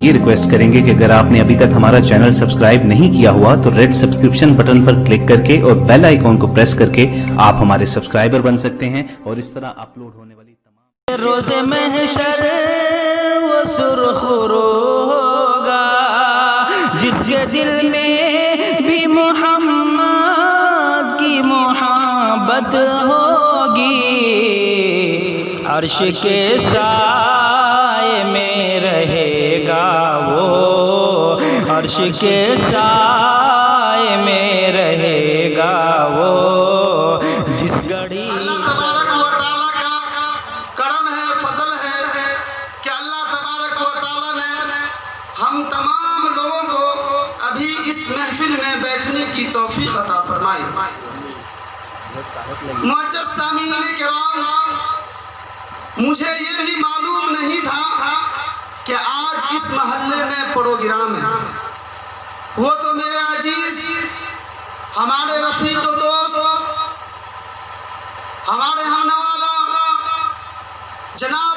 ये रिक्वेस्ट करेंगे कि अगर आपने अभी तक हमारा चैनल सब्सक्राइब नहीं किया हुआ तो रेड सब्सक्रिप्शन बटन पर क्लिक करके और बेल आइकॉन को प्रेस करके आप हमारे सब्सक्राइबर बन सकते हैं और इस तरह अपलोड होने वाली तमाम रोज़े महशर वो सुरखुरो होगा जिसके दिल में भी मोहम्मद की मोहब्बत होगी, अर्श के साए में रहेगा वो, अर्श के साए में रहेगा वो जिस घड़ी। अल्लाह तबारक व तआला का करम है, फजल है कि अल्लाह तबारक व तआला ने हम तमाम लोगों को अभी इस महफिल में बैठने की तौफीक अता फरमाई। मुअज्जज़ सामीईन किराम, मुझे ये भी मालूम नहीं था कि आज इस महल्ले में प्रोग्राम है। वो तो मेरे अजीज, हमारे रफीक व दोस्त, हमारे हमनवाला जनाब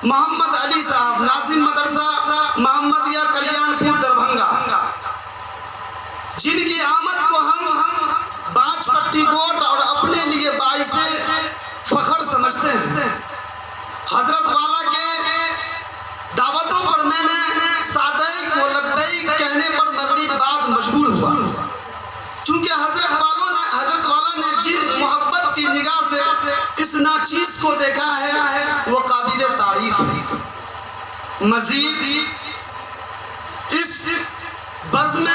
मोहम्मद अली साहब, नासिम मदरसा मोहम्मदिया कल्याणपुर दरभंगा, जिनकी आमद को हम बाजपट्टी कोट और अपने लिए बाइसे फख्र समझते हैं। हजरत वाला के दावतों पर मैंने सादैक व लब्बैक कहने पर मगरिब बाद मजबूर हुआ, चूँकि हजरत वाला ने जिन मोहब्बत की निगाह से इस नाचीज को देखा है वो काबिल तारीफ है। मजीद इस बज़्म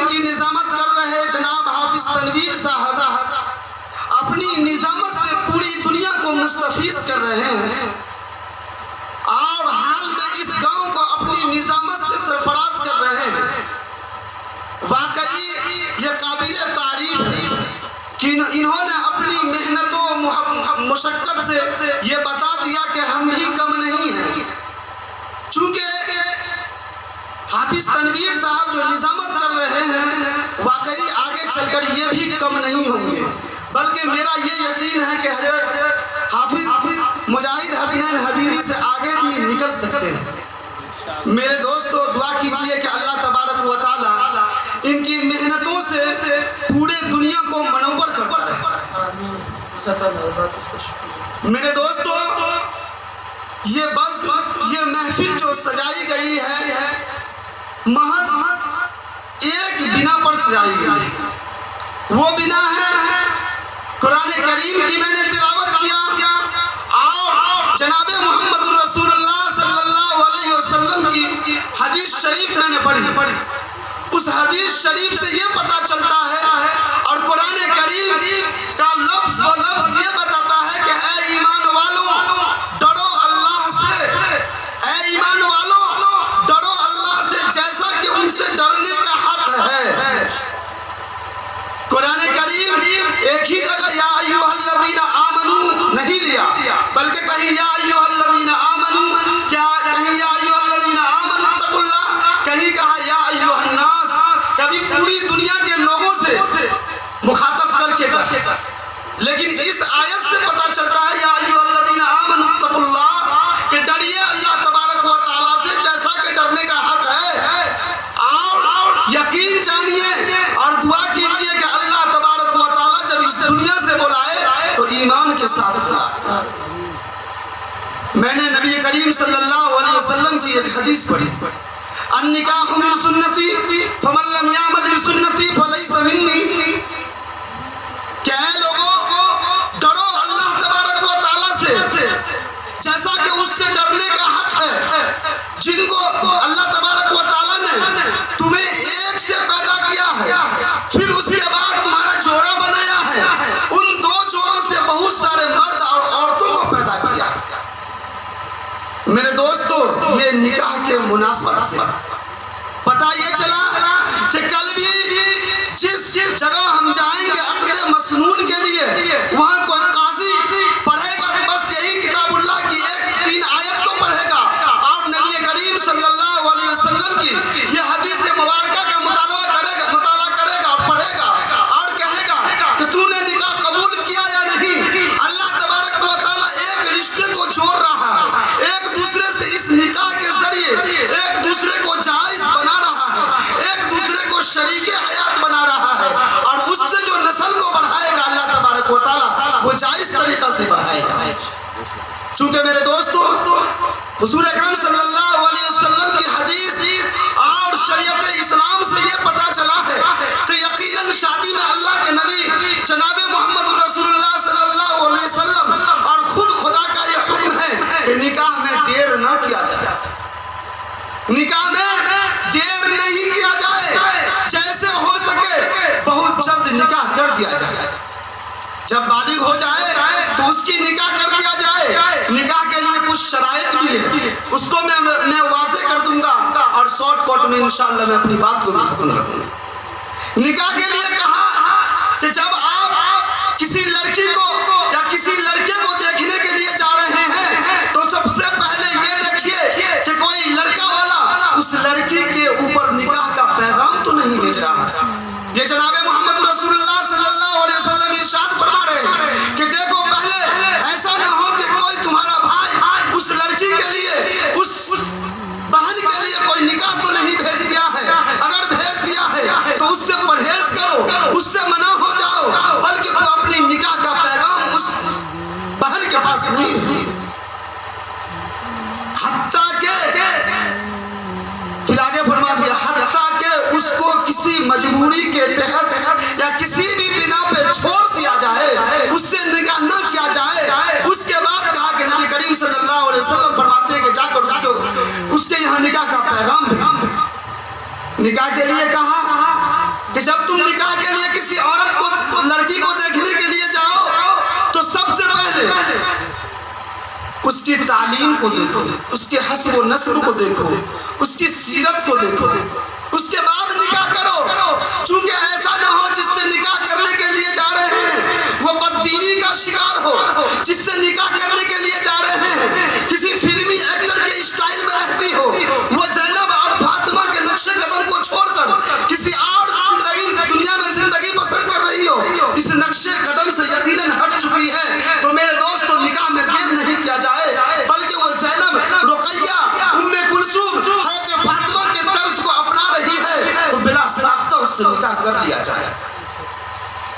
की निज़ामत कर रहे जनाब हाफिज तनवीर साहब अपनी निज़ामत से पूरी दुनिया को मुस्तफ़ीज़ कर रहे हैं और हाल में इस गांव को अपनी निज़ामत से सरफराज कर रहे हैं। वाकई ये काबिल तारीफ है कि इन्होंने अपनी मेहनतों मुशक्क़त से ये बता दिया कि हम भी कम नहीं हैं। चूँकि हाफिज तनवीर साहब जो निज़ामत कर रहे हैं वाकई आगे चलकर ये भी कम नहीं होंगे, बल्कि मेरा ये यकीन है कि हज़रत हाफिज मुजाहिद हसनैन हबीबी से आगे भी निकल सकते हैं। मेरे दोस्तों, दुआ कीजिए कि अल्लाह तबारक व तआला इनकी मेहनतों से पूरे दुनिया को मनव्वर करता रहे। मेरे दोस्तों, ये महफिल जो सजाई गई है महज एक बिना पर सजाई गई, वो बिना है कुरान करीम की मैंने तिलावत किया और जनाबे मोहम्मद रसूलुल्लाह सल्लल्लाहु अलैहि वसल्लम की हदीस शरीफ मैंने पढ़ी। उस हदीस शरीफ से ये पता चलता है और कुरान करीम का लफ्ज़ व लफ्ज़ ये बताता है कि ऐ ईमान वालों डरो अल्लाह से, ऐ ईमान वालों डरो अल्लाह से जैसा कि उनसे डरने का हक है। कुरान करीम एक ही जगह या अय्युहल्लज़ीना आमनू नहीं दिया, बल्कि कहीं या अय्युहल्लज़ीना आमनू, क्या कहीं या अय्युहल्लज़ीना आमनू तक़ुल्लाह, कहीं कहा या अय्युहन्नास, कभी पूरी दुनिया के लोगों से मुखातब करके कहा। लेकिन इस आयत से पता चलता है या अय्युहल्लज़ीना आमनू तक़ुल्लाह कि डरिए अल्लाह तबारक व तआला से जैसा कि डरने का हक है, और यकीन जानिए और दुआ कीजिए कि अल्लाह तबारक व तआला जब इस दुनिया से बुलाए तो ईमान के साथ बुलाए। मैंने नबी करीम सल्लल्लाहु अलैहि वसल्लम की एक हदीस पढ़ी, अन्निकाहु मिन सुन्नती फमन लम यामल बिसुन्नती फलैसा मिन्नी। क्या है लोगों, डरो अल्लाह तबारक व तआला से जैसा कि उससे डरने का हक है। जिनको अल्लाह तबारक व तआला ने तुम्हें एक से पैदा किया है, फिर उसके बाद तुम्हारा जोड़ा बनाया है, उन दो जोड़ों से बहुत सारे मर्द और औरतों को पैदा किया। मेरे दोस्तों, ये निकाह के मुनासबत से पता ये चला कि कल भी जिस जगह हम जाएंगे अक़्द मसनून के लिए, वहाँ कोई काजी पढ़ेगा तो बस यही किताबुल्लाह की एक 3 आयत को पढ़ेगा और नबी करीम सल्लल्लाहु अलैहि वसल्लम की ये हदीस मुबारका का मुताला करेगा और पढ़ेगा और कहेगा कि तूने निकाह कबूल किया या नहीं। अल्लाह तबारक व तआला एक रिश्ते को जोड़ रहा है, एक दूसरे से इस निकाह के जरिए حضور اکرم صلی اللہ علیہ وسلم کی حدیث اور شریعت اسلام سے یہ پتہ چلا ہے کہ یقیناً شادی میں اللہ کے نبی جناب محمد رسول اللہ صلی اللہ علیہ وسلم اور خود خدا کا یہ حکم ہے کہ نکاح میں دیر نہ کیا جائے، نکاح میں دیر نہیں کیا جائے، جیسے ہو سکے بہت جلد نکاح کر دیا جائے، جب بالغ ہو جائے تو اس کی نکاح کر دیا جائے۔ نکاح کے لیے کچھ شرائط بھی ہے، اس کو میں واضح کر دوں گا اور شارٹ کٹ میں انشاءاللہ میں اپنی بات کو بھی ختم کر دوں گا۔ نکاح کے لیے کہا کہ جب آپ کسی لڑکی کو یا کسی لڑکے کو دیکھنے کے لیے جا رہے ہیں تو سب سے پہلے یہ دیکھیے کہ کوئی لڑکا والا اس لڑکی کے اوپر نکاح کا پیغام تو نہیں بھیج رہا ہے۔ یہ جناب محمد رسول اللہ صلی اللہ علیہ وسلم ارشاد فرما رہے ہیں کہ دیکھو پہلے ایسا نہ ہو کہ کوئی تمہارا بھائی اس لڑکی کے لیے، اس بہن کے لیے کوئی نکاح تو نہیں بھیج دیا ہے، اگر بھیج دیا ہے تو اس سے پرہیز کرو، اس سے منع ہو جاؤ، بلکہ تو اپنی نکاح کا پیغام اس بہن کے پاس نہیں بھیجو، حتیٰ کہ پھر آگے فرما دیا حتیٰ کہ اس کو کسی مجبوری کے تحت یا کسی بھی بنا پہ چھوڑ دیا جائے، اس سے نکاح نہ کیا جائے۔ اس کے بعد کہا کہ نبی کریم صلی اللہ علیہ وسلم فرماتے ہیں کہ جا کر اس کے یہاں نکاح کا پیغام بھیجو۔ نکاح کے لیے کہا کہ جب تم نکاح کے لیے کسی عورت کو، لڑکی کو دیکھنے کے لیے جاؤ تو سب سے پہلے اس کی تعلیم کو دیکھو، اس کے حسب و نسب کو دیکھو، اس کی سیرت کو دیکھو، اس کے بعد نکاح کرو، چونکہ ایسا نہ ہو جس سے نکاح کرنے کے لیے جا رہے ہیں وہ بددینی کا شکار ہو، جس سے نکاح کرنے کے لیے جا رہے ہیں کسی فلمی ایکٹر کے اسٹائل میں رہتی ہو، وہ زینب اور فاطمہ کے نقش قدم کو چھوڑ کر کسی اور دنیا میں زندگی بسر کر رہی ہو، اس نقش قدم سے یقیناً ہٹ چکی ہے۔ تو میرے دوستو نکاح میں دیر نہیں کیا جائے، بلکہ وہ زینب، رقیہ، ام کلثوم، حضرت فاطمہ کے طرز کو اپنا رہی ہے تو بلا ساختہ اس سے نکاح کر دیا جائے۔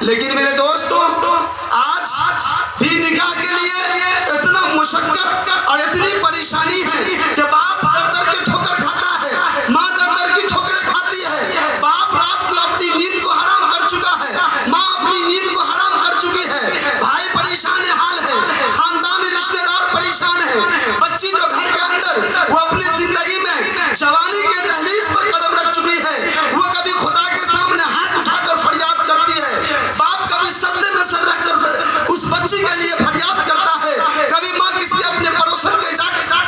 لیکن میرے دوستو آج بھی نکاح کے لیے اتنا مشقت اور اتنی پریشانی ہے کہ باپ در در کی ٹھوکر کھاتا ہے، ماں در در کی ٹھوکریں کھاتی ہے، باپ رات کو اپنی نیند کو حرام کر چکا ہے، ماں اپنی نیند کو حرام کر چکی ہے، بھائی پریشان حال ہے، خاندانی رشتہ دار پریشان ہے، بچی جو گھر کے اندر وہ اپنی زندگی میں جوانی کے دہلیز پر قدم رکھ چکی ہے، وہ کبھی خدا کے سامنے ہاتھ اٹھا کر فریاد کرتی ہے، باپ کبھی سجدے میں سر رکھ کر اس بچی کے لیے فریاد کرتا ہے، کبھی ماں کسی اپنے پڑوسن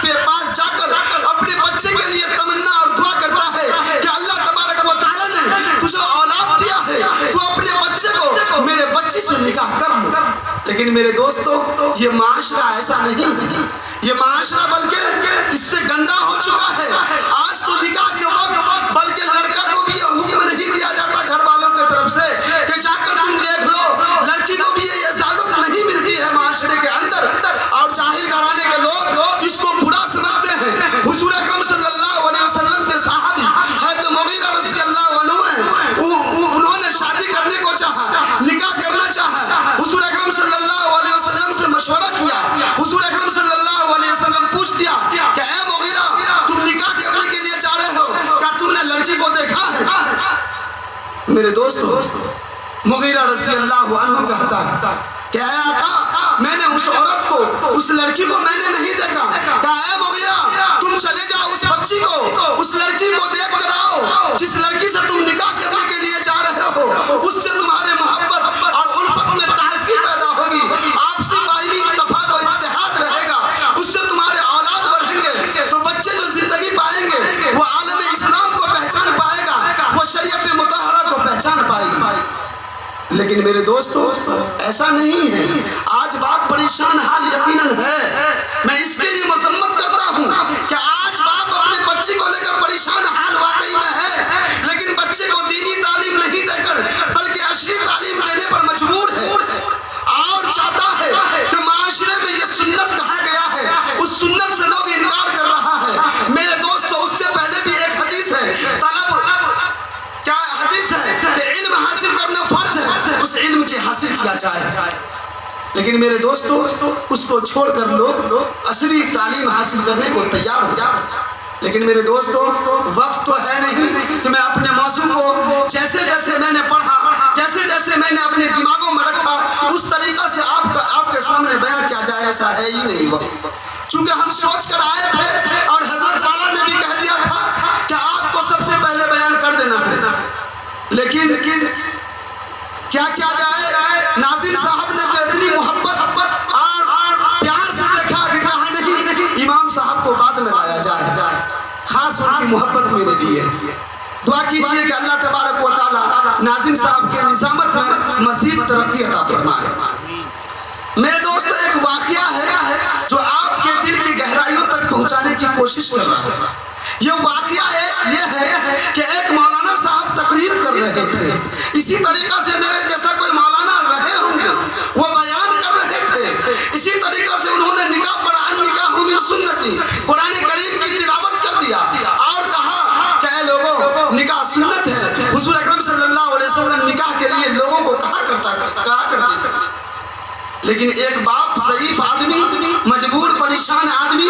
کے پاس جا کر اپنے بچے کے لیے تمنا اور دعا کرتا ہے کہ اللہ تبارک و تعالیٰ نے تجھے اولاد دیا ہے، تو اپنے بچے کو میرے بچی سے نکاح کر لو۔ لیکن میرے دوستو یہ معاشرہ ایسا نہیں ہے، یہ معاشرہ بلکہ اس سے گندا ہو چکا ہے۔ آج تو نکاح کے وقت بلکہ لڑکا کو بھی یہ حکم نہیں دیا جاتا گھر والوں کی طرف سے کہ جا کر تم دیکھ لو، لڑکی کو بھی یہ اجازت نہیں ملتی ہے معاشرے کے اندر، اور جاہل گھرانے کے لوگ اس کو برا سمجھتے ہیں۔ حضور اکرم صلی اللہ علیہ وسلم کے صحابی حضرت مغیرہ رضی اللہ عنہ ہیں، انہوں نے شادی کرنے کو چاہا، نکاح کرنا چاہا، حضور اکرم صلی اللہ علیہ وسلم سے مشورہ کیا، حضور اکرم صلی اللہ علیہ وسلم پوچھ دیا کہ اے مغیرہ تم نکاح کرنے کے لیے جا رہے ہو، کیا تم نے لڑکی کو دیکھا ہے؟ میرے دوستو مغیرہ رضی اللہ عنہ کہتا ہے کہ اے آقا میں نے اس عورت کو، اس لڑکی کو میں نے نہیں دیکھا۔ کہا اے مغیرہ تم چلے جاؤ اس بچی کو، اس لڑکی کو دیکھ کر آؤ، جس لڑکی سے تم نکاح کرنے کے لیے جا رہے ہو اس سے تمہارے محبت اور الفت میں تازگی پیدا ہوگی، آپسی باہمی اتفاق و اتحاد رہے گا، اس سے تمہارے اولاد بڑھیں گے، تو بچے جو زندگی پائیں گے وہ عالم اسلام کو پہچان پائے گا، وہ شریعت مطہرہ کو پہچان پائے گی۔ لیکن میرے دوستو ایسا نہیں ہے، آج باپ پریشان حال یقیناً ہے، میں اس کے بھی مذمت کرتا ہوں کہ آج باپ اپنے بچے کو لے کر پریشان حال واقعی میں ہے، لیکن بچے کو دینی تعلیم نہیں دے کر بلکہ عشری تعلیم دینے پر مجبور ہے، اور چاہتا ہے کہ معاشرے میں یہ سنت کہا گیا ہے اس سنت سے لوگ انکار کر رہا ہے۔ میرے دوستو اس سے پہلے بھی ایک حدیث ہے، کیا حدیث ہے کہ علم حاصل کرنا فرض ہے، اس علم کی حاصل کیا جائے۔ लेकिन मेरे दोस्तों उसको छोड़कर लोग असली तालीम हासिल करने को तैयार हो जाए। लेकिन मेरे दोस्तों वक्त तो है नहीं कि मैं अपने मौजू को जैसे जैसे मैंने पढ़ा, जैसे जैसे मैंने अपने दिमागों में रखा, उस तरीका से आपके सामने बयां किया जाए, ऐसा है ही नहीं वक्त। चूंकि हम सोच कर आए थे और हजरत वाला ने भी कह दिया था कि आपको सबसे पहले बयान कर देना है, लेकिन क्या किया जाए, नाजिम साहब ने तो इतनी मोहब्बत और प्यार से देखा कि कहा नहीं इमाम साहब को बाद में लाया जाए, खास उनकी मोहब्बत मेरे लिए। दुआ कीजिए कि अल्लाह तबारक व तआला नाजिम साहब के निजामत में मज़ीद तरक्की अता फरमाए। मेरे दोस्तों एक वाक़या है जो आपके दिल की गहराइयों तक पहुंचाने की कोशिश कर रहा है। ये वाक़या ये है कि एक मौलाना साहब तकरीर कर रहे थे, इसी तरीका से मेरे जैसा कोई मौलाना रहे होंगे, वो बयान कर रहे थे, इसी तरीका से उन्होंने निकाह पढ़ा, निकाह मिन सुन्नती, कुरान करीम की तिलावत कर दिया और कहा कि ऐ लोगों निकाह सुन्नत है। हुजूर अकरम सल्लल्लाहु अलैहि वसल्लम निकाह के लिए लोगों को कहा करते। लेकिन एक बाप ज़ईफ आदमी, मजबूर परेशान आदमी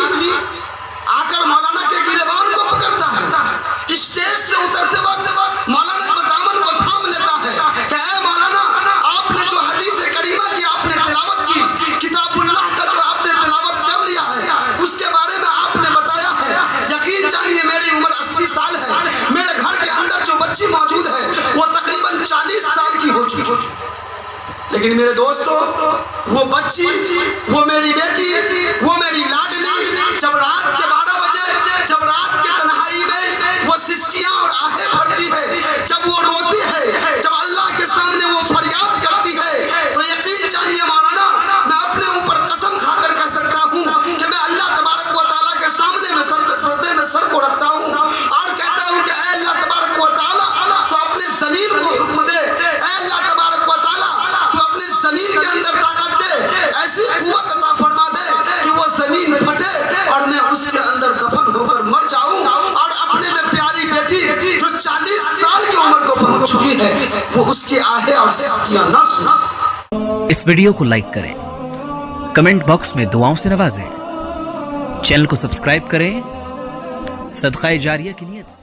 आकर मौलाना के गिरबान को पकड़ता है, स्टेज से उतरते वक्त मौलाना के दामन को थाम लेता है कि ऐ मौलाना, आपने जो हदीस करीमा की आपने तिलावत की, किताबुल्लाह का जो आपने तिलावत कर लिया है, उसके बारे में आपने बताया है, यकीन जानिए मेरी उम्र 80 साल है, मेरे घर के अंदर जो बच्ची मौजूद है वो तकरीबन 40 साल की हो चुकी है। लेकिन मेरे दोस्तों वो बच्ची, वो मेरी बेटी, वो मेरी लाडली, जब रात के 12 बजे, जब रात के तन्हाई में वो सिसकियां और आहें भरती है, जब वो रोती है, जब अल्लाह के सामने वो फरियाद करती है, तो यकीन जानिए मौलाना, मैं अपने ऊपर कसम खाकर कह सकता हूँ कि मैं अल्लाह तबारक व तआला के सामने में सजदे में सर को रखता हूँ और कहता हूँ कि ऐ अल्लाह तबारक व तआला, तो अपने जमीन को हुक्म दे, ऐ अल्लाह तबारक व तआला जमीन के अंदर ताकत दे, ऐसी कुव्वत अता फरमा दे कि वो जमीन फटे और मैं उसके अंदर दफन होकर मर जाऊं और अपने में प्यारी बेटी जो 40 साल की उम्र को पहुंच चुकी है वो उसकी आहें और सिसकियां ना सुने। इस वीडियो को लाइक करें, कमेंट बॉक्स में दुआओं से नवाजें, चैनल को सब्सक्राइब करें, सदका जारिया की नियत से।